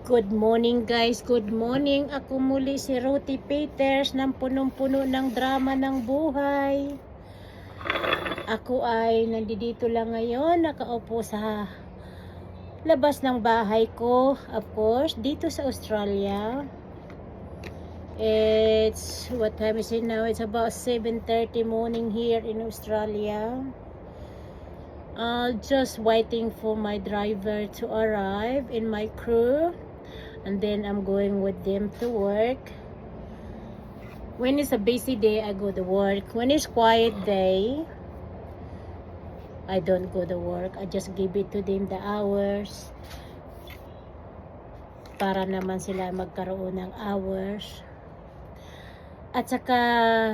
Good morning guys, good morning. Ako muli si Ruthie Peters ng punong-puno ng drama ng buhay. Ako ay nandito lang ngayon, nakaupo sa labas ng bahay ko. Of course, dito sa Australia. It's, what time is it now? It's about 7:30 morning here in Australia. Just waiting for my driver to arrive in my crew. And then I'm going with them to work. When it's a busy day, I go to work. When it's quiet day, I don't go to work. I just give it to them the hours para naman sila magkaroon ng hours. At saka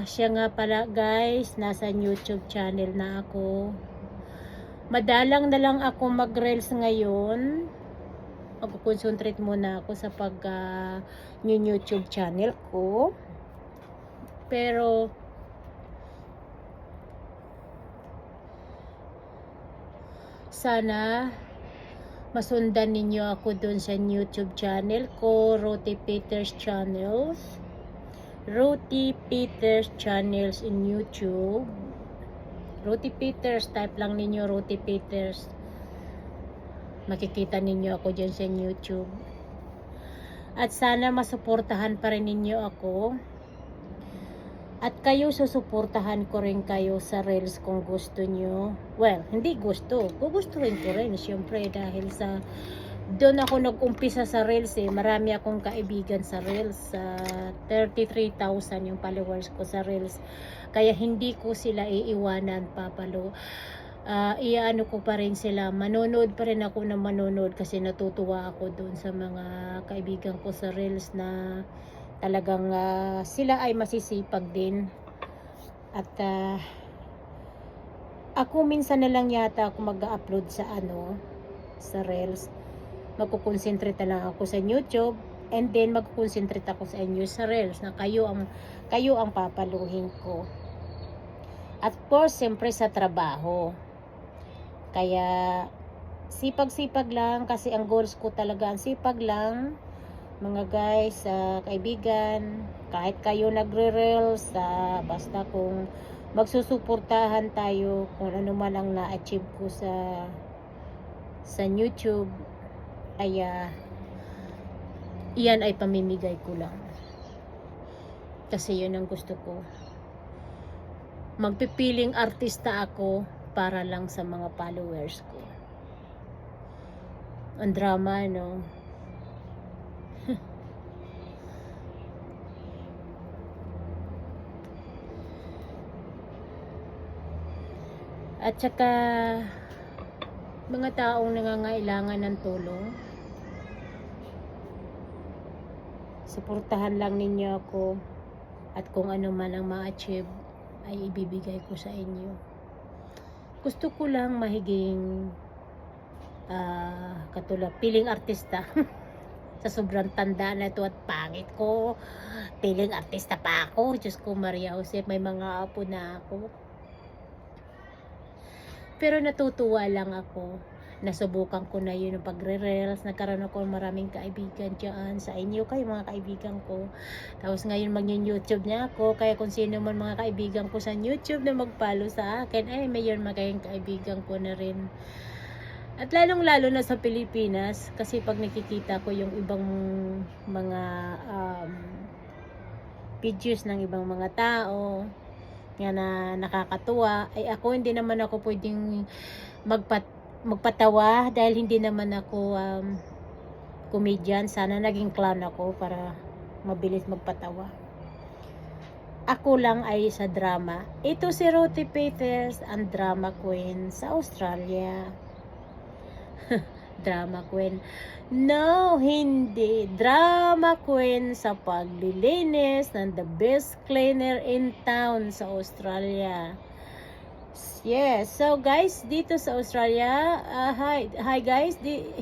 siya nga pala guys, nasa YouTube channel na ako. Madalang na lang ako mag-reels ngayon. Mag-concentrate muna ako sa new YouTube channel ko. Pero sana masundan ninyo ako dun sa YouTube channel ko, Ruthie Peters Channels. Ruthie Peters Channels in YouTube. Ruthie Peters, type lang ninyo Ruthie Peters. Makikita ninyo ako dyan sa YouTube. At sana masuportahan pa rin ninyo ako. At kayo susuportahan ko rin kayo sa reels kung gusto nyo. Well, hindi gusto. Gugustuhin ko rin syempre dahil sa doon ako nag-umpisa sa reels eh. Marami akong kaibigan sa reels. 33,000 yung followers ko sa reels. Kaya hindi ko sila iiwanan, papalo. Iyaano ko pa rin sila, manonood pa rin ako na manonood kasi natutuwa ako doon sa mga kaibigan ko sa reels na talagang sila ay masisipag din. At ako minsan na lang yata ako mag-upload sa sa reels. Magkukonsentrate na lang ako sa YouTube and then magkukonsentrate ako sa inyo sa reels na kayo ang papaluhin ko. At course, siyempre sa trabaho. Kaya sipag-sipag lang kasi ang goals ko talaga ang sipag lang mga guys, kaibigan, kahit kayo nagre-reels, basta kung magsusuportahan tayo kung ano man ang na-achieve ko sa YouTube ay iyan ay pamimigay ko lang kasi yun ang gusto ko. Magpipiling artista ako para lang sa mga followers ko. Ang drama, no? At saka mga taong nangangailangan ng tulong, suportahan lang ninyo ako at kung ano man ang ma-achieve ay ibibigay ko sa inyo. Gusto ko lang mahiging katulad piling artista. Sa sobrang tanda na ito at pangit ko, piling artista pa ako. Diyos ko, Maria Jose, may mga apo na ako. Pero natutuwa lang ako. Nasubukan ko na yun ng pagre-reels. Nagkaroon ako ng maraming kaibigan dyan sa inyo, kayo mga kaibigan ko. Tapos ngayon mag-YouTube niya ako. Kaya kung sino man mga kaibigan ko sa YouTube na mag-follow sa akin, ay mayon magayang kaibigan ko na rin. At lalong-lalo na sa Pilipinas, kasi pag nakikita ko yung ibang mga videos ng ibang mga tao nga na nakakatuwa, ay ako hindi naman ako pwedeng magpatawa dahil hindi naman ako comedian. Sana naging clown ako para mabilis magpatawa. Ako lang ay sa drama. Ito si Ruthie Peters, ang drama queen sa Australia. Drama queen. No, hindi. Drama queen sa paglilinis ng the best cleaner in town sa Australia. Yes. So guys, dito sa Australia, hi guys,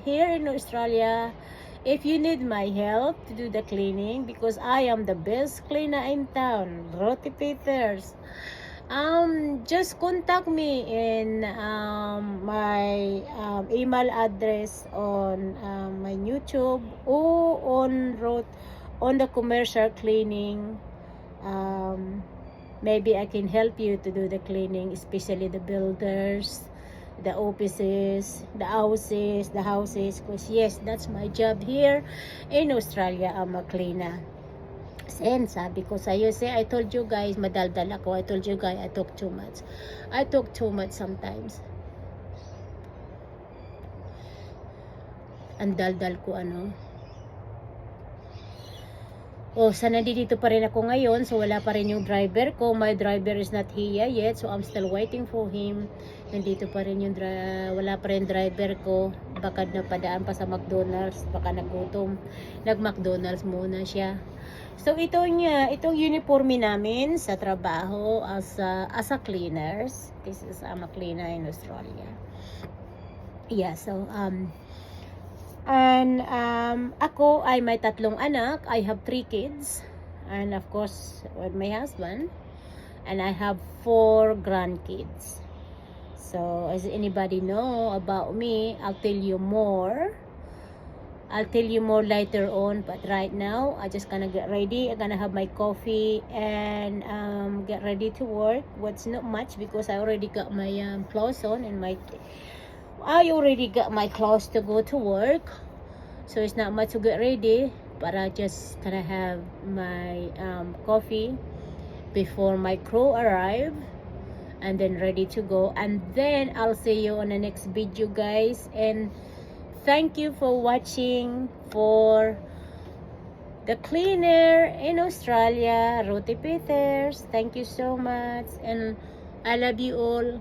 here in Australia, if you need my help to do the cleaning, because I am the best cleaner in town, Ruthie Peters. Just contact me in my email address on my YouTube or on the commercial cleaning. Maybe I can help you to do the cleaning, especially the builders, the offices, the houses, because yes, that's my job here in Australia. I'm a cleaner. Sen, sabi ko sa'yo, I told you guys, madaldal ako. I told you guys, I talk too much. I talk too much sometimes. Ang daldal ko, ano. Sana dito pa rin ako ngayon. So, wala pa rin yung driver ko. My driver is not here yet. So, I'm still waiting for him. Nandito pa rin yung wala pa rin driver ko. Baka napadaan pa sa McDonald's. Baka nagutom. Nag-McDonald's muna siya. So, itong uniforme namin sa trabaho as a cleaners. This is, I'm a cleaner in Australia. Yeah, so, ako ay may 3 anak. I have 3 kids. And of course, with my husband. And I have 4 grandkids. So, as anybody know about me, I'll tell you more. I'll tell you more later on. But right now, I just gonna get ready. I'm gonna have my coffee and get ready to work. What's not much because I already got my clothes on and I already got my clothes to go to work, so it's not much to get ready, but I just gonna have my coffee before my crew arrive, and then ready to go, and then I'll see you on the next video, guys. And thank you for watching for the cleaner in Australia, Ruthie Peters. Thank you so much, and I love you all.